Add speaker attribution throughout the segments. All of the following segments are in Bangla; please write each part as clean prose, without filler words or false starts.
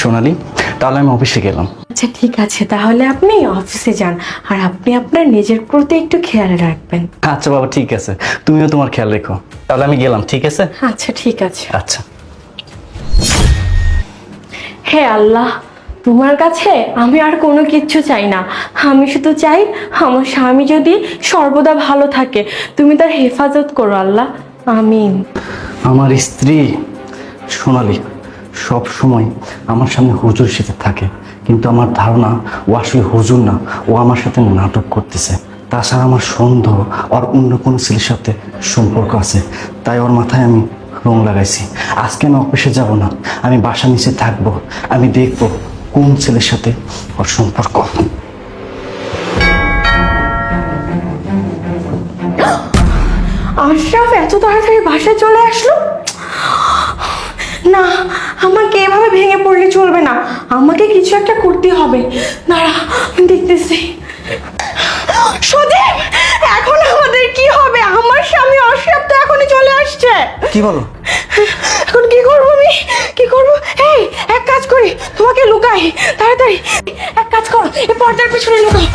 Speaker 1: সোনালি, তাহলে আমি অফিসে গেলাম।
Speaker 2: আচ্ছা ঠিক আছে, তাহলে আপনি অফিসে যান আর আপনি আপনার নিজের প্রতি একটু খেয়াল রাখবেন।
Speaker 1: আচ্ছা বাবা, ঠিক আছে, তুমিও তোমার খেয়াল রেখো। তাহলে আমি গেলাম, ঠিক আছে?
Speaker 2: আচ্ছা ঠিক আছে।
Speaker 1: আচ্ছা।
Speaker 2: হে আল্লাহ, তোমার কাছে আমি আর কোনো কিচ্ছু চাই না। আমি শুধু চাই আমার স্বামী যদি সর্বদা ভালো থাকে, তুমি তার হেফাজত করো আল্লাহ, আমিন।
Speaker 1: আমার স্ত্রী সোনালি সব সময় আমার সামনে হুজুর সাথে থাকে, কিন্তু আমার ধারণা ও আসলে হুজুর না, ও আমার সাথে নাটক করতেছে। তাছাড়া আমার সন্দেহ ওর অন্য কোনো ছেলের সাথে সম্পর্ক আছে, তাই ওর মাথায় আমি রং লাগাইছি। আজকে আমি অফিসে যাব না, আমি বাসা নিচে থাকবো, আমি দেখবো কোন ছেলের সাথে ওর সম্পর্ক।
Speaker 2: আশরাফ এত তাড়াতাড়ি বাসায় চলে আসলো? না, আমাকে এভাবে ভেঙে পড়লে চলবে না, আমাকে কিছু একটা করতে হবে। দাঁড়া, দেখতেছি। সজীব, এখন আমাদের কি হবে? আমার স্বামী আশরাফ তো এখনই চলে আসছে।
Speaker 1: কি বলো?
Speaker 2: এখন কি করবো আমি, কি করবো? এই এক কাজ করি, তোমাকে লুকাই তাড়াতাড়ি। এক কাজ করো, এই পর্দার পিছনে লুকাও।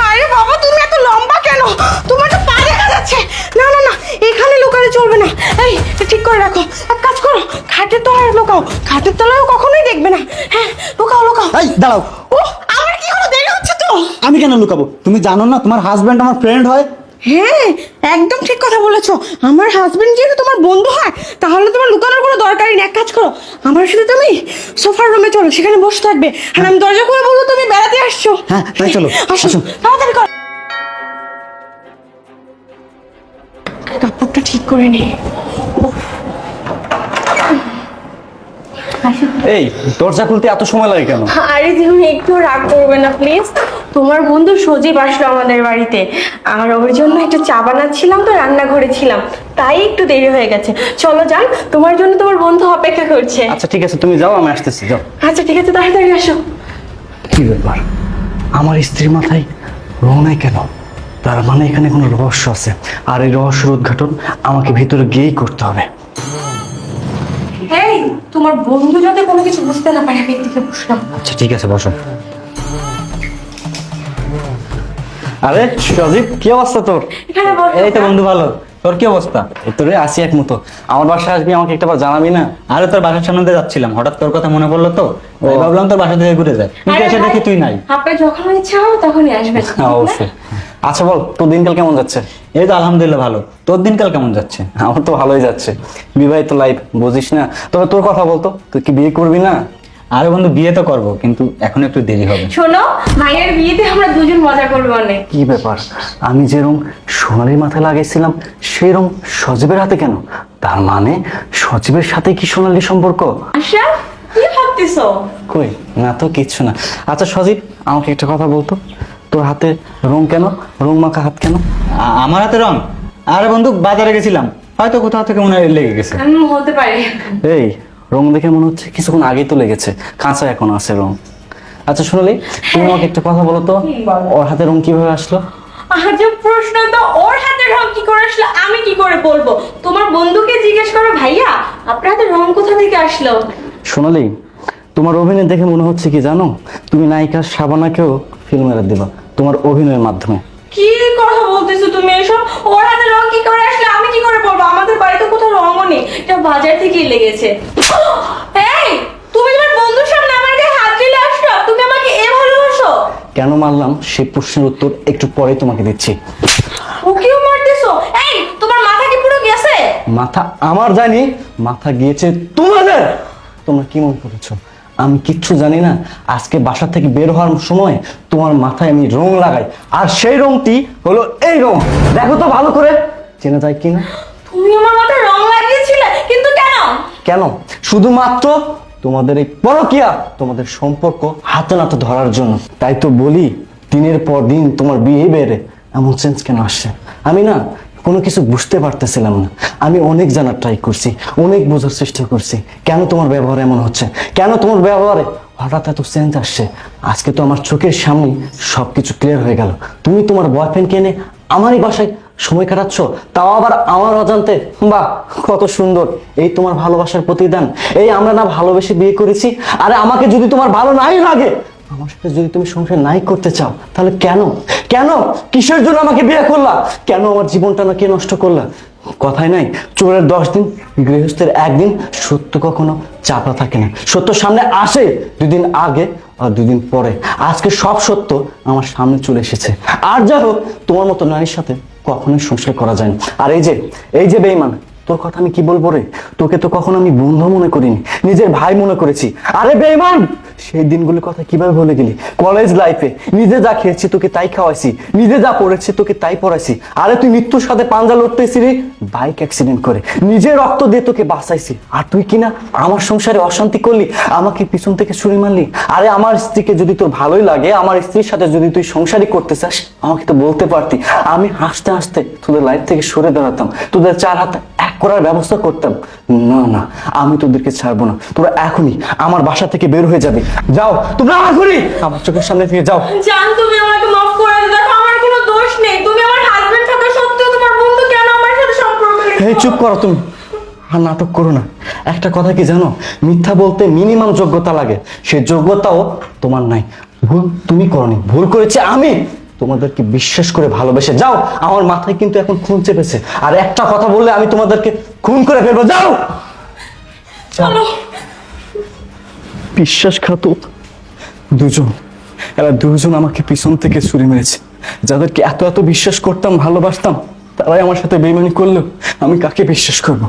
Speaker 2: আরে বাবা, তুমি এত লম্বা কেন? তোমার তো পা দেখা যাচ্ছে। না না না, এখানে লুকালে চলবে না। এই ঠিক করে রাখো। এক কাজ করো, খাটের তলায় লুকাও। খাটের তলায় কখনোই দেখবে না। হ্যাঁ, লুকাও লুকাও।
Speaker 3: এই দাঁড়াও,
Speaker 2: ও আমার কি হলো? দেরি হচ্ছে তো।
Speaker 3: আমি কেন লুকাবো? তুমি জানো না তোমার হাজবেন্ড আমার ফ্রেন্ড হয়?
Speaker 2: হ্যাঁ, একদম ঠিক কথা বলেছো। আমার হাজবেন্ড যেহেতু তোমার বন্ধু হয়, তাহলে তোমার লুকানোর কোনো দরকারই নেই। এক কাজ করো, আমার সাথে তুমি সোফার রুমে চলো, সেখানে বসে থাকবে আর আমি দরজা খুলে বলবো তুমি বেড়াতে আসছো।
Speaker 3: হ্যাঁ তাই চলো,
Speaker 2: আসো
Speaker 3: আসো।
Speaker 2: তাড়াতাড়ি করো। কাপড়টা ঠিক করে নি।
Speaker 1: এই দরজা খুলতে এত সময় লাগে কেন?
Speaker 2: আরে তুমি একটু রাগ করবে না প্লিজ। তোমার বন্ধু সজীব আসলো আমাদের বাড়িতে, আর ওর জন্য একটু চা বানাচ্ছিলাম, তো রান্নাঘরে ছিলাম, তাই একটু দেরি হয়ে গেছে। চলো যান, তোমার জন্য তোমার বন্ধু অপেক্ষা করছে।
Speaker 1: আচ্ছা ঠিক আছে, তুমি যাও, আমি আসতেছি, যাও।
Speaker 2: আচ্ছা ঠিক আছে, তাড়াতাড়ি আসো।
Speaker 1: কি ব্যাপার, আমার স্ত্রীর মাথায় রং নাই কেন? তার মানে এখানে কোনো রহস্য আছে, আর এই রহস্যের উদ্ঘাটন আমাকে ভিতরে গিয়েই করতে হবে।
Speaker 2: এই তোমার বন্ধু যাতে কোনো কিছু বুঝতে না পারে, আমি এদিকে বসলাম।
Speaker 1: আচ্ছা ঠিক আছে, বসো। আরে সজীব, কি অবস্থা তোর?
Speaker 2: এখানে বসো।
Speaker 3: এই তো বন্ধু, ভালো। তোর কি অবস্থা?
Speaker 1: এই তোরে আসি এক মতো। আমার বাসায় আসবি, আমাকে একটা বার জানাবি না?
Speaker 3: আরে তোর বাসার সামনে দিয়ে যাচ্ছিলাম, হঠাৎ তোর কথা মনে পড়লো তো, তাই ভাবলাম তোর বাসা থেকে ঘুরে যায়। কিন্তু
Speaker 2: আরে
Speaker 3: এসে দেখি
Speaker 2: ভাই,
Speaker 3: তুই নাই।
Speaker 2: আপনার যখন ইচ্ছা হবে তখনই আসবেন।
Speaker 1: হ্যাঁ অবশ্যই। আচ্ছা বল, তোর দিনকাল কেমন যাচ্ছে?
Speaker 3: এই তো আলহামদুলিল্লাহ ভালো। তোর দিনকাল কেমন যাচ্ছে?
Speaker 1: আমার তো ভালোই যাচ্ছে, বিবাহিত লাইফ বুঝিস না। তবে তোর কথা বলতো, তুই কি বিয়ে করবি না?
Speaker 3: আরে বন্ধু, বিয়ে তো করবো, কিন্তু এখন একটু দেরি হবে।
Speaker 2: শোনো, ভাইয়ের বিয়েতে আমরা দুজন মজা করবো অনেক।
Speaker 1: কি ব্যাপার, আমি যেরকম সোনালির মাথায় লাগাইছিলাম সেরকম সজীবের হাতে কেন? তার মানে সজীবের সাথে কি সোনালির সম্পর্ক?
Speaker 2: আশা, কি ভাবতেছো?
Speaker 1: কই না তো, কিচ্ছু না। আচ্ছা সজীব, আমাকে একটা কথা বলতো, তোর হাতে রং কেন? রং মাখা হাত কেন?
Speaker 3: আমার হাতে রং? আরে বন্ধু, বাজারে গেছিলাম, হয়তো কোথাও থেকে মনে হয় লেগে গেছে।
Speaker 2: হতে পারে।
Speaker 1: এই রং দেখে মনে হচ্ছে কিছুক্ষণ আগেই তো লেগেছে, কাঁচা এখন আছে রং। আচ্ছা সোনালি, তুমি আমাকে একটা কথা বলো তো, ওর হাতে রং কিভাবে আসলো?
Speaker 2: আজব প্রশ্ন তো। ওর হাতে রং কি করে আসলো আমি কি করে বলবো? তোমার বন্ধুকে জিজ্ঞেস করো। ভাইয়া, আপনার হাতে রং কোথা থেকে আসলো?
Speaker 1: সোনালি, তোমার অভিনয় দেখে মনে হচ্ছে কি জানো, তুমি নায়িকা শাবানাকেও ফিল্ম মেরে দিবা তোমার অভিনয়ের মাধ্যমে।
Speaker 2: কি কথা বলতেছো তুমি এসব? ওর হাতে রং কি করে আসলো আমি কি করে বলবো? আমাদের বাড়িতে কোথাও রঙও নেই, এটা বাজার থেকেই লেগেছে। এই, তুমি তোমার বন্ধুর সামনে আমার গায়ে হাত দিলে আসছো? তুমি আমাকে এ ভালোবাসো?
Speaker 1: কেন মারলাম সেই প্রশ্নের উত্তর একটু পরে তোমাকে দিচ্ছি।
Speaker 2: ওকেও মারতেছো? এই, তোমার মাথা কি পুরো গেছে?
Speaker 1: মাথা আমার জানি, মাথা গিয়েছে তোমাদের। তোমরা কি মনে করেছো আমি কিচ্ছু জানি না? আজকে বাসা থেকে বের হওয়ার সময় তোমার মাথায় আমি রং লাগাই, আর সেই রংটি হলো এই রং। দেখো তো ভালো করে, চেনা যায় কিনা?
Speaker 2: তুমি আমার মাথায় রং লাগিয়েছিলে, কিন্তু কেন?
Speaker 1: কেন? শুধুমাত্র তোমাদের এই পরকীয়া, তোমাদের সম্পর্ক হাতে নাতে ধরার জন্য। তাই তো বলি, দিনের পর দিন তোমার বিহেভিয়ারে এমন চেঞ্জ কেন আসছে? আমি না কোনো কিছু বুঝতে পারতেছিলাম না। আমি অনেক জানার ট্রাই করছি, অনেক বোঝার চেষ্টা করছি, কেন তোমার ব্যবহার এমন হচ্ছে, কেন তোমার ব্যবহারে হঠাৎ এত চেঞ্জ আসছে। আজকে তো আমার চোখের সামনে সবকিছু ক্লিয়ার হয়ে গেল। তুমি তোমার বয়ফ্রেন্ডকে এনে আমারই বাসায় সময় কাটাচ্ছ, তাও আবার আমার অজান্তে। বাহ, কত সুন্দর এই তোমার ভালোবাসার প্রতিদান। এই আমরা না ভালোবেসে বিয়ে করেছি, আরে আমাকে যদি তোমার ভালো নাই লাগে, আমার সাথে যদি তুমি সংসার নাই করতে চাও, তাহলে কেন কেন কিসের জন্য আমাকে বিয়ে করলা? কেন আমার জীবনটা নাকি নষ্ট করলা? কথাই নাই, চোরের 10 দিন, গৃহস্থের 1 দিন। সত্য কখনো চাপা থাকে না, সত্য সামনে আসে 2 দিন আগে আর 2 দিন পরে। আজকে সব সত্য আমার সামনে চলে এসেছে। আর যা হোক, তোমার মতো নারীর সাথে কখনোই সংসার করা যায় না। আর এই যে বেঈমান, তোর কথা আমি কি বলবো রে? তোকে তো কখনো আমি বন্ধু মনে করিনি, নিজের ভাই মনে করেছি। আরে বেঈমান, সেই দিনগুলোর কথা কিভাবে ভুলে গেলি? কলেজ লাইফে নিজে যা খেয়েছি তোকে তাই খাওয়াইছি, নিজে যা পড়েছি তোকে তাই পড়াইছি। আরে তুই মৃত্যুর সাথে পাঞ্জা লড়তেছিলি বাইক অ্যাক্সিডেন্ট করে, নিজের রক্ত দিয়ে তোকে বাঁচাইছি। আর তুই কিনা আমার সংসারে অশান্তি করলি, আমাকে পিছন থেকে ছুরি মারলি। আরে আমার স্ত্রীকে যদি তোর ভালোই লাগে, আমার স্ত্রীর সাথে যদি তুই সংসারই করতে চাস, আমাকে তো বলতে পারতি। আমি হাসতে হাসতে তোদের লাইফ থেকে সরে দাঁড়াতাম, তোদের 4 হাত এক করার ব্যবস্থা করতাম। না না, আমি তোদেরকে ছাড়বো না। তোরা এখনই আমার বাসা থেকে বের হয়ে যাবে। যাও তোমরা, এখনই আমার চোখের সামনে থেকে যাও।
Speaker 2: জান, তুমি আমাকে মাফ করে দাও। দেখো, আমার কোনো দোষ নেই। তুমি আমার হাজবেন্ড থাকা সত্ত্বেও তোমার বন্ধু কেন আমার সাথে সম্পর্ক রেখেছো?
Speaker 1: এই চুপ করো তুমি, আর নাটক করো না। একটা কথা কি জানো, মিথ্যা বলতে মিনিমাম যোগ্যতা লাগে, সেই যোগ্যতাও তোমার নাই। ভুল তুমি করনি, ভুল করেছি আমি তোমাদেরকে বিশ্বাস করে ভালোবেসে। যাও, আমার মাথায় কিন্তু এখন খুন চেপেছে, আর একটা কথা বললে আমি তোমাদেরকে খুন করে ফেলবো। যাও
Speaker 2: চলো।
Speaker 1: বিশ্বাসঘাতক দুজন, এরা দুজন আমাকে পিছন থেকে ছুরি মেরেছে। যাদেরকে এত এত বিশ্বাস করতাম, ভালোবাসতাম, তারাই আমার সাথে বেইমানি করলো। আমি কাকে বিশ্বাস করবো?